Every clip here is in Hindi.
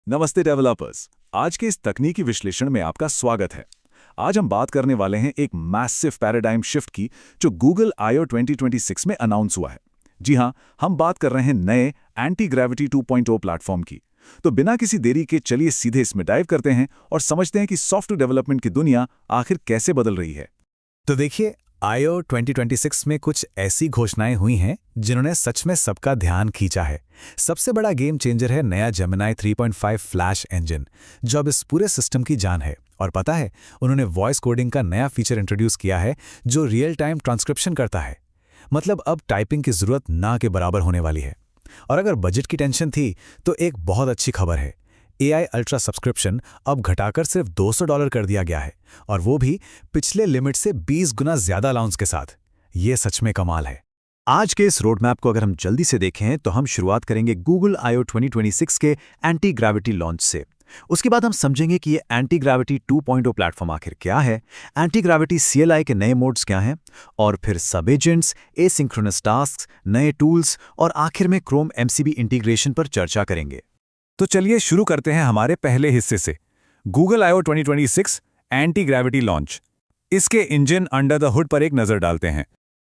नमस्ते डेवलपर्स। आज के इस तकनीकी विश्लेषण में आपका स्वागत है। आज हम बात करने वाले हैं एक मैसिव पैराडाइम शिफ्ट की जो गूगल I/O 2026 में अनाउंस हुआ है। जी हां, हम बात कर रहे हैं नए एंटी ग्रेविटी 2.0 प्लेटफॉर्म की। तो बिना किसी देरी के चलिए सीधे इसमें डाइव करते हैं और समझते हैं कि सॉफ्टवेयर डेवलपमेंट की दुनिया आखिर कैसे बदल रही है। तो देखिए, I/O 2026 में कुछ ऐसी घोषणाएं हुई हैं जिन्होंने सच में सबका ध्यान खींचा है। सबसे बड़ा गेम चेंजर है नया जेमिनी 3.5 फ्लैश इंजन, जो अब इस पूरे सिस्टम की जान है। और पता है, उन्होंने वॉइस कोडिंग का नया फीचर इंट्रोड्यूस किया है जो रियल टाइम ट्रांसक्रिप्शन करता है। मतलब अब टाइपिंग की जरूरत ना के बराबर होने वाली है। और अगर बजट की टेंशन थी तो एक बहुत अच्छी खबर है। AI अल्ट्रा सब्सक्रिप्शन अब घटाकर सिर्फ $200 कर दिया गया है, और वो भी पिछले लिमिट से 20 गुना ज्यादा अलाउंस के साथ। ये सच में कमाल है। आज के इस रोड मैप को अगर हम जल्दी से देखें तो हम शुरुआत करेंगे गूगल I/O 2026 के एंटी ग्रेविटी लॉन्च से। उसके बाद हम समझेंगे कि ये एंटी ग्रेविटी 2.0 प्लेटफॉर्म आखिर क्या है, एंटी ग्रेविटी CLI के नए मोड्स क्या हैं, और फिर सब एजेंट्स, एसिंक्रोनस टास्क, नए टूल्स और आखिर में क्रोम MCP इंटीग्रेशन पर चर्चा करेंगे। तो चलिए शुरू करते हैं हमारे पहले हिस्से से, Google I/O 2026 anti gravity launch. इसके इंजन अंडर द हुड पर एक नजर डालते हैं।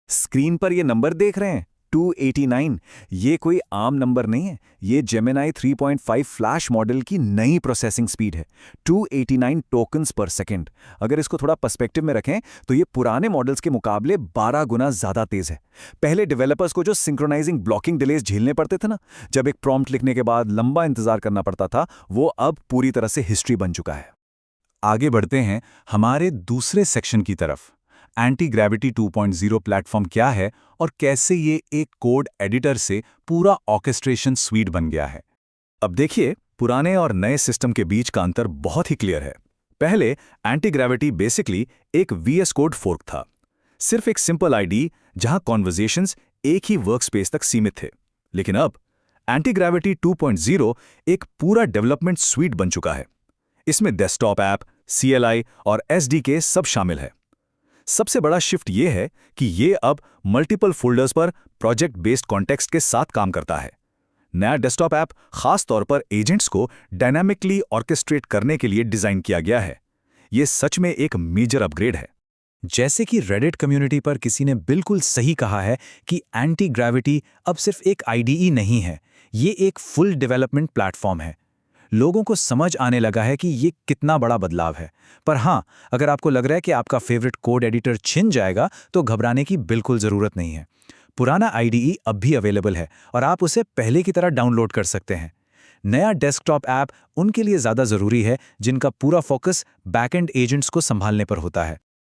स्क्रीन पर ये नंबर देख रहे हैं, 289। ये कोई आम नंबर नहीं है, ये जेमिनी 3.5 फ्लैश मॉडल की नई प्रोसेसिंग स्पीड है, 289 टोकन्स पर सेकंड। अगर इसको थोड़ा पर्सपेक्टिव में रखें तो ये पुराने मॉडल्स के मुकाबले 12 गुना ज़्यादा तेज़ है। पहले डेवलपर्स को जो सिंक्रोनाइजिंग ब्लॉकिंग डिलेज झेलने पड़ते थे ना, जब एक प्रॉम्प्ट लिखने के बाद लंबा इंतजार करना पड़ता था, वो अब पूरी तरह से हिस्ट्री बन चुका है। आगे बढ़ते हैं हमारे दूसरे सेक्शन की तरफ। एंटी ग्रेविटी 2.0 प्लेटफॉर्म क्या है और कैसे ये एक कोड एडिटर से पूरा ऑर्केस्ट्रेशन स्वीट बन गया है। अब देखिए, पुराने और नए सिस्टम के बीच का अंतर बहुत ही क्लियर है। पहले एंटी ग्रेविटी बेसिकली एक VS कोड फोर्क था, सिर्फ एक सिंपल ID जहां कॉन्वर्जेशंस एक ही वर्कस्पेस तक सीमित थे। लेकिन अब एंटी ग्रेविटी 2.0 एक पूरा डेवलपमेंट स्वीट बन चुका है। इसमें डेस्कटॉप ऐप, CLI और SDK सब शामिल है। सबसे बड़ा शिफ्ट ये है कि ये अब मल्टीपल फोल्डर्स पर प्रोजेक्ट बेस्ड कॉन्टेक्स्ट के साथ काम करता है। नया डेस्कटॉप ऐप खास तौर पर एजेंट्स को डायनामिकली ऑर्केस्ट्रेट करने के लिए डिजाइन किया गया है। ये सच में एक मेजर अपग्रेड है। जैसे कि रेडिट कम्युनिटी पर किसी ने बिल्कुल सही कहा है कि एंटी ग्रेविटी अब सिर्फ एक IDE नहीं है, ये एक फुल डेवलपमेंट प्लेटफॉर्म है। लोगों को समझ आने लगा है कि ये कितना बड़ा बदलाव है। पर हाँ, अगर आपको लग रहा है कि आपका फेवरेट कोड एडिटर छिन जाएगा तो घबराने की बिल्कुल ज़रूरत नहीं है। पुराना IDE अब भी अवेलेबल है और आप उसे पहले की तरह डाउनलोड कर सकते हैं। नया डेस्कटॉप ऐप उनके लिए ज़्यादा ज़रूरी है जिनका पूरा फोकस बैकएंड एजेंट्स को संभालने पर होता है।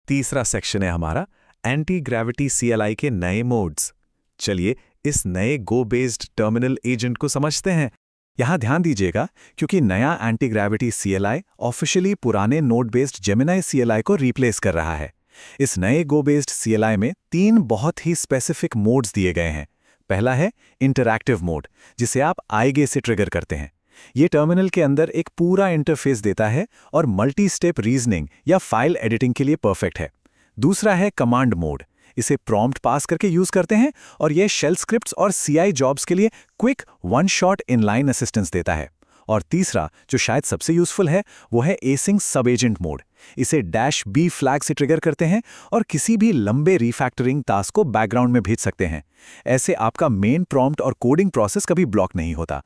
तीसरा सेक्शन है हमारा एंटी ग्रेविटी CLI के नए मोड्स। चलिए इस नए गो बेस्ड टर्मिनल एजेंट को समझते हैं। यहां ध्यान दीजिएगा, क्योंकि नया एंटी ग्रेविटी CLI ऑफिशियली पुराने नोड बेस्ड जेमिनी CLI को रिप्लेस कर रहा है। इस नए गो बेस्ड CLI में 3 बहुत ही स्पेसिफिक मोड्स दिए गए हैं। पहला है इंटरैक्टिव मोड, जिसे आप आईगे से ट्रिगर करते हैं। ये टर्मिनल के अंदर एक पूरा इंटरफेस देता है और मल्टी स्टेप रीजनिंग या फाइल एडिटिंग के लिए परफेक्ट है। दूसरा है कमांड मोड, इसे प्रॉम्प्ट पास करके यूज करते हैं और यह शेल स्क्रिप्ट्स और CI जॉब्स के लिए quick one shot inline assistance देता है। और तीसरा, जो शायद सबसे यूजफुल है, वो है एसिंग सब एजेंट मोड। इसे -B फ्लैग से ट्रिगर करते हैं और किसी भी लंबे रीफैक्टरिंग टास्क को बैकग्राउंड में भेज सकते हैं। ऐसे आपका मेन प्रॉम्प्ट और कोडिंग प्रोसेस कभी ब्लॉक नहीं होता।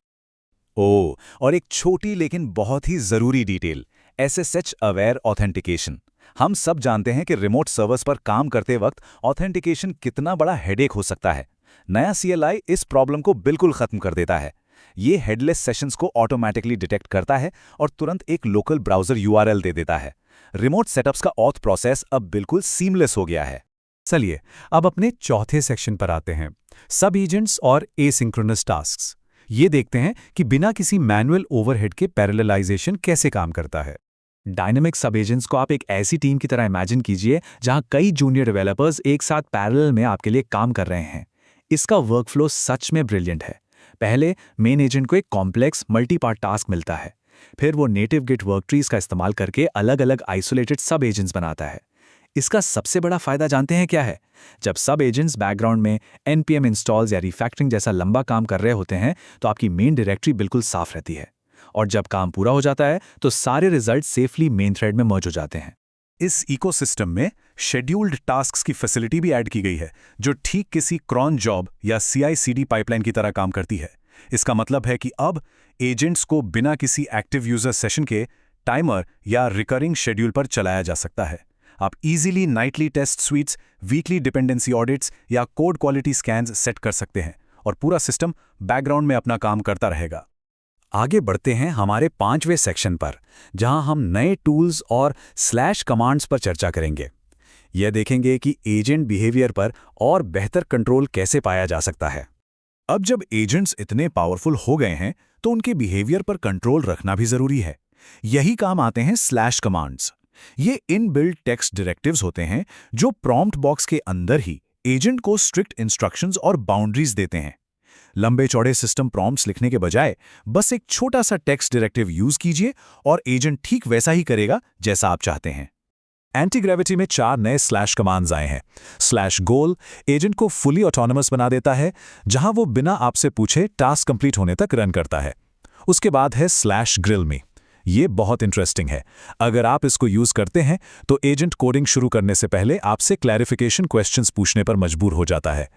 और एक छोटी लेकिन बहुत ही जरूरी डिटेल, SSH अवेयर ऑथेंटिकेशन। हम सब जानते हैं कि रिमोट सर्वर्स पर काम करते वक्त ऑथेंटिकेशन कितना बड़ा हेडेक हो सकता है। नया CLI इस प्रॉब्लम को बिल्कुल खत्म कर देता है। ये हेडलेस सेशंस को ऑटोमैटिकली डिटेक्ट करता है और तुरंत एक लोकल ब्राउजर URL दे देता है। रिमोट सेटअप्स का ऑथ प्रोसेस अब बिल्कुल सीमलेस हो गया है। चलिए अब अपने चौथे सेक्शन पर आते हैं, सब एजेंट्स और एसिंक्रोनस टास्क्स। ये देखते हैं कि बिना किसी मैनुअल ओवरहेड के पैरेललाइजेशन कैसे काम करता है। डायनामिक सब एजेंट्स को आप एक ऐसी टीम की तरह इमेजिन कीजिए जहां कई जूनियर डेवलपर्स एक साथ पैरेलल में आपके लिए काम कर रहे हैं। इसका वर्कफ्लो सच में ब्रिलियंट है। पहले मेन एजेंट को एक कॉम्प्लेक्स मल्टी पार्ट टास्क मिलता है, फिर वो नेटिव गिट वर्कट्रीज का इस्तेमाल करके अलग अलग आइसोलेटेड सब एजेंट्स बनाता है। इसका सबसे बड़ा फायदा जानते हैं क्या है? जब सब एजेंट्स बैकग्राउंड में npm इंस्टॉल्स या रिफैक्टरिंग जैसा लंबा काम कर रहे होते हैं तो आपकी मेन डायरेक्टरी बिल्कुल साफ रहती है। और जब काम पूरा हो जाता है तो सारे रिजल्ट सेफली मेन थ्रेड में मर्ज हो जाते हैं। इस इकोसिस्टम में शेड्यूल्ड टास्क्स की फैसिलिटी भी ऐड की गई है, जो ठीक किसी क्रॉन जॉब या CI/CD पाइपलाइन की तरह काम करती है। इसका मतलब है कि अब एजेंट्स को बिना किसी एक्टिव यूजर सेशन के टाइमर या रिकरिंग शेड्यूल पर चलाया जा सकता है। आप easily nightly test suites, weekly dependency audits या कोड क्वालिटी स्कैन्स सेट कर सकते हैं और पूरा सिस्टम बैकग्राउंड में अपना काम करता रहेगा। आगे बढ़ते हैं हमारे 5वें सेक्शन पर, जहां हम नए टूल्स और स्लैश कमांड्स पर चर्चा करेंगे। यह देखेंगे कि एजेंट बिहेवियर पर और बेहतर कंट्रोल कैसे पाया जा सकता है। अब जब एजेंट्स इतने पावरफुल हो गए हैं तो उनके बिहेवियर पर कंट्रोल रखना भी जरूरी है। यही काम आते हैं स्लैश कमांड्स। ये इनबिल्ट टेक्स्ट डायरेक्टिव्स होते हैं जो प्रॉम्प्ट बॉक्स के अंदर ही एजेंट को स्ट्रिक्ट इंस्ट्रक्शंस और बाउंड्रीज देते हैं। लंबे चौड़े सिस्टम प्रॉम्प्ट्स लिखने के बजाय बस एक छोटा सा टेक्स्ट डायरेक्टिव यूज कीजिए और एजेंट ठीक वैसा ही करेगा जैसा आप चाहते हैं। एंटी ग्रेविटी में 4 नए स्लैश कमांड्स आए हैं। स्लैश गोल एजेंट को फुली ऑटोनोमस बना देता है, जहां वो बिना आपसे पूछे टास्क कंप्लीट होने तक रन करता है। उसके बाद है स्लैश ग्रिल मी। ये बहुत इंटरेस्टिंग है। अगर आप इसको यूज करते हैं तो एजेंट कोडिंग शुरू करने से पहले आपसे क्लैरिफिकेशन क्वेश्चंस पूछने पर मजबूर हो जाता है।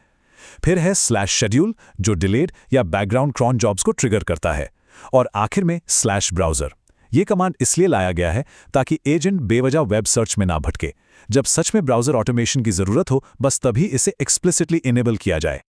फिर है स्लैश शेड्यूल, जो डिलेड या बैकग्राउंड क्रॉन जॉब्स को ट्रिगर करता है। और आखिर में स्लैश ब्राउजर। ये कमांड इसलिए लाया गया है ताकि एजेंट बेवजह वेब सर्च में ना भटके। जब सच में ब्राउजर ऑटोमेशन की जरूरत हो, बस तभी इसे एक्सप्लिसिटली इनेबल किया जाए।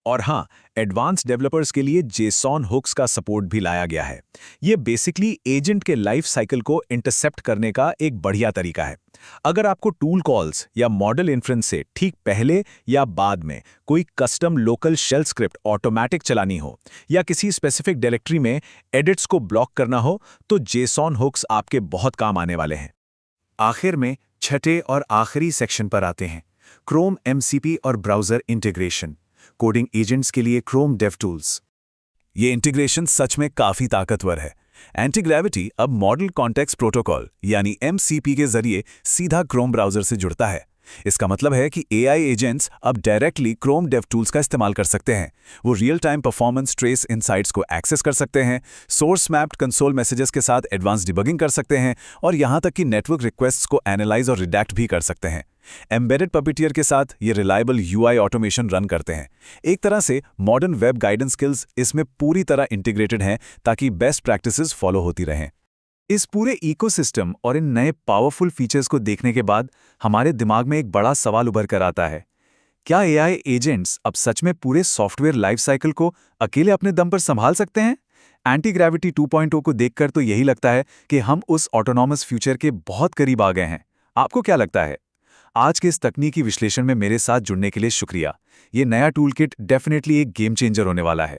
और हाँ, एडवांस डेवलपर्स के लिए JSON हुक्स का सपोर्ट भी लाया गया है। ये बेसिकली एजेंट के लाइफ साइकिल को इंटरसेप्ट करने का एक बढ़िया तरीका है। अगर आपको टूल कॉल्स या मॉडल इन्फ्रेंस से ठीक पहले या बाद में कोई custom local shell script automatic चलानी हो या किसी स्पेसिफिक डायरेक्टरी में एडिट्स को ब्लॉक करना हो, तो JSON हुक्स आपके बहुत काम आने वाले हैं। आखिर में छठे और आखिरी सेक्शन पर आते हैं, क्रोम MCP और ब्राउजर इंटीग्रेशन। कोडिंग एजेंट्स के लिए क्रोम डेव टूल्स। ये इंटीग्रेशन सच में काफी ताकतवर है। एंटी ग्रेविटी अब मॉडल कॉन्टेक्स्ट प्रोटोकॉल यानी MCP के जरिए सीधा क्रोम ब्राउजर से जुड़ता है। इसका मतलब है कि AI एजेंट्स अब डायरेक्टली क्रोम डेव टूल्स का इस्तेमाल कर सकते हैं। वो real time performance trace insights को एक्सेस कर सकते हैं, सोर्स मैप्ड कंसोल मैसेजेस के साथ एडवांस डिबगिंग कर सकते हैं और यहाँ तक कि नेटवर्क रिक्वेस्ट्स को एनालाइज और रिडैक्ट भी कर सकते हैं। एम्बेडेड पपिटियर के साथ ये रिलायबल UI ऑटोमेशन रन करते हैं। एक तरह से मॉडर्न वेब गाइडेंस स्किल्स इसमें पूरी तरह इंटीग्रेटेड हैं ताकि बेस्ट प्रैक्टिसेस फॉलो होती रहें। इस पूरे इकोसिस्टम और इन नए पावरफुल फीचर्स को देखने के बाद हमारे दिमाग में एक बड़ा सवाल उभर कर आता है, क्या AI एजेंट्स अब सच में पूरे सॉफ्टवेयर लाइफ साइकिल को अकेले अपने दम पर संभाल सकते हैं? एंटी ग्रेविटी 2.0 को देखकर तो यही लगता है कि हम उस ऑटोनॉमस फ्यूचर के बहुत करीब आ गए हैं। आपको क्या लगता है? आज के इस तकनीकी विश्लेषण में मेरे साथ जुड़ने के लिए शुक्रिया। ये नया टूल किट डेफिनेटली एक गेम चेंजर होने वाला है।